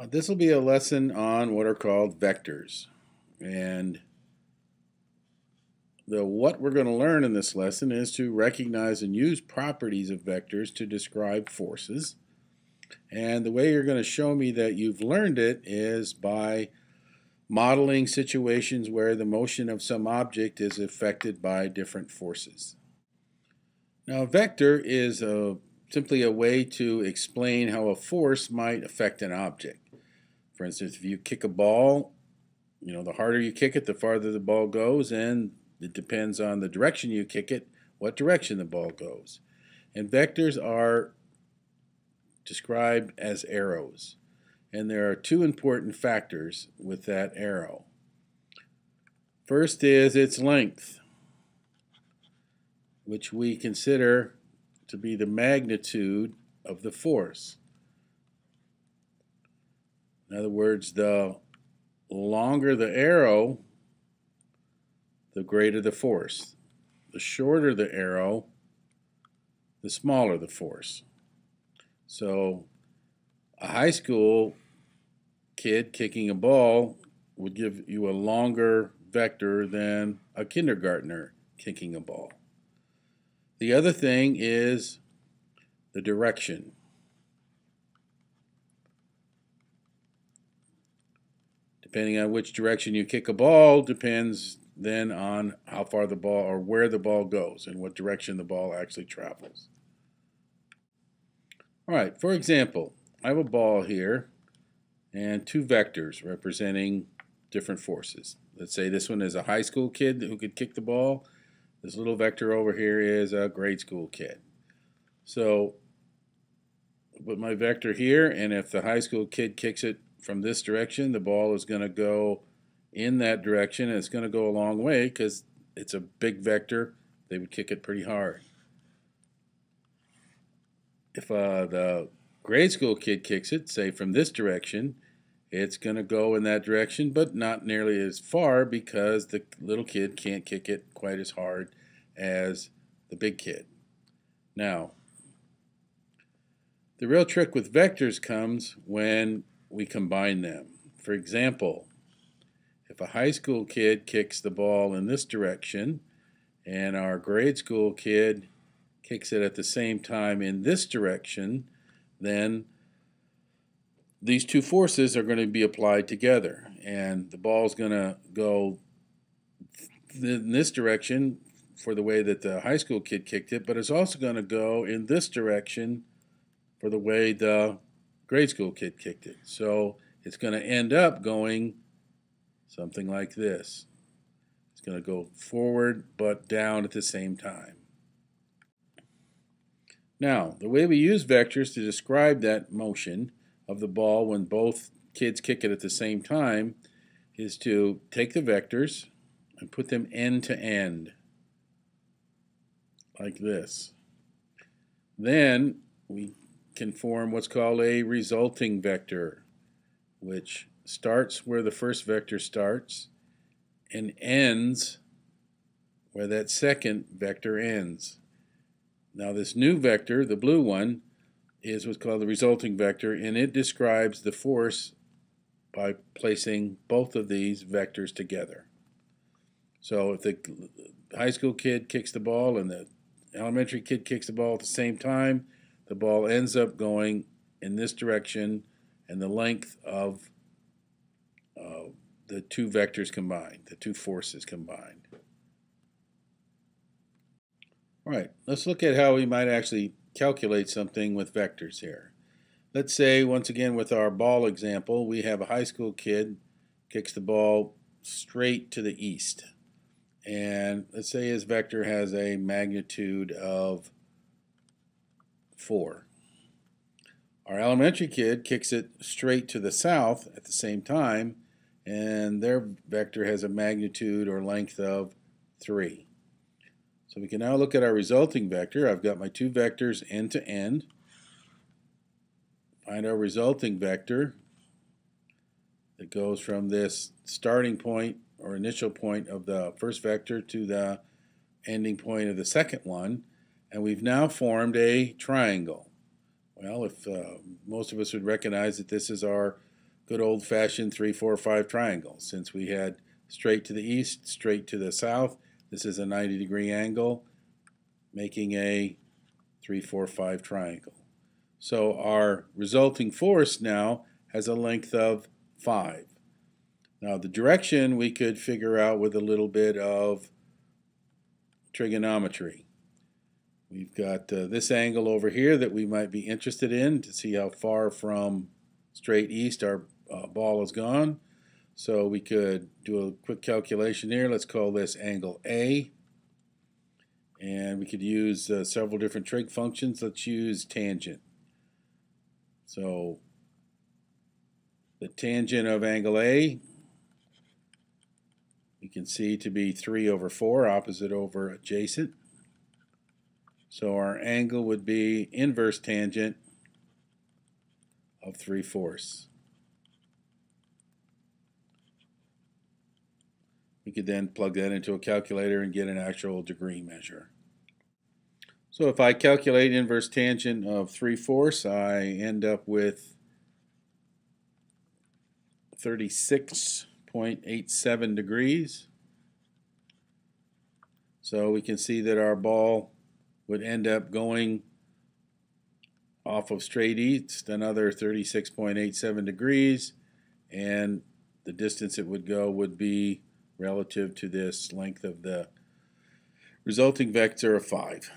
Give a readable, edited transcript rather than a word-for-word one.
This will be a lesson on what are called vectors. And what we're going to learn in this lesson is to recognize and use properties of vectors to describe forces. And the way you're going to show me that you've learned it is by modeling situations where the motion of some object is affected by different forces. Now, a vector is simply a way to explain how a force might affect an object. For instance, if you kick a ball, the harder you kick it, the farther the ball goes, and it depends on the direction you kick it, what direction the ball goes. And vectors are described as arrows. And there are two important factors with that arrow. First is its length, which we consider to be the magnitude of the force. In other words, the longer the arrow, the greater the force. The shorter the arrow, the smaller the force. So a high school kid kicking a ball would give you a longer vector than a kindergartner kicking a ball. The other thing is the direction. Depending on which direction you kick a ball depends then on how far the ball or where the ball goes and what direction the ball actually travels. All right, for example, I have a ball here and two vectors representing different forces. Let's say this one is a high school kid who could kick the ball. This little vector over here is a grade school kid. So put my vector here, and if the high school kid kicks it from this direction, the ball is going to go in that direction, and it's going to go a long way because it's a big vector. They would kick it pretty hard. If the grade school kid kicks it, say from this direction, it's going to go in that direction, but not nearly as far because the little kid can't kick it quite as hard as the big kid. Now, the real trick with vectors comes when we combine them. For example, if a high school kid kicks the ball in this direction and our grade school kid kicks it at the same time in this direction, then these two forces are going to be applied together, and the ball is going to go in this direction for the way that the high school kid kicked it, but it's also going to go in this direction for the way the grade school kid kicked it. So it's going to end up going something like this. It's going to go forward but down at the same time. Now, the way we use vectors to describe that motion of the ball when both kids kick it at the same time is to take the vectors and put them end to end, like this. Then we can form what's called a resulting vector, which starts where the first vector starts and ends where that second vector ends. Now this new vector, the blue one, is what's called the resulting vector, and it describes the force by placing both of these vectors together. So if the high school kid kicks the ball and the elementary kid kicks the ball at the same time, the ball ends up going in this direction and the length of the two vectors combined, the two forces combined. All right, let's look at how we might actually calculate something with vectors here. Let's say, once again, with our ball example, we have a high school kid kicks the ball straight to the east. And let's say his vector has a magnitude of 4. Our elementary kid kicks it straight to the south at the same time, and their vector has a magnitude or length of 3. So we can now look at our resulting vector. I've got my two vectors end to end. Find our resulting vector that goes from this starting point or initial point of the first vector to the ending point of the second one, and we've now formed a triangle. Well, if most of us would recognize that this is our good old-fashioned 3, 4, 5 triangle. Since we had straight to the east, straight to the south, this is a 90-degree angle, making a 3, 4, 5 triangle. So our resulting force now has a length of 5. Now the direction we could figure out with a little bit of trigonometry. We've got this angle over here that we might be interested in to see how far from straight east our ball is gone. So we could do a quick calculation here. Let's call this angle A. And we could use several different trig functions. Let's use tangent. So the tangent of angle A, you can see to be 3 over 4, opposite over adjacent. So our angle would be inverse tangent of 3/4. We could then plug that into a calculator and get an actual degree measure. So if I calculate inverse tangent of 3/4, I end up with 36.87 degrees. So we can see that our ball would end up going off of straight east another 36.87 degrees, and the distance it would go would be relative to this length of the resulting vector of 5.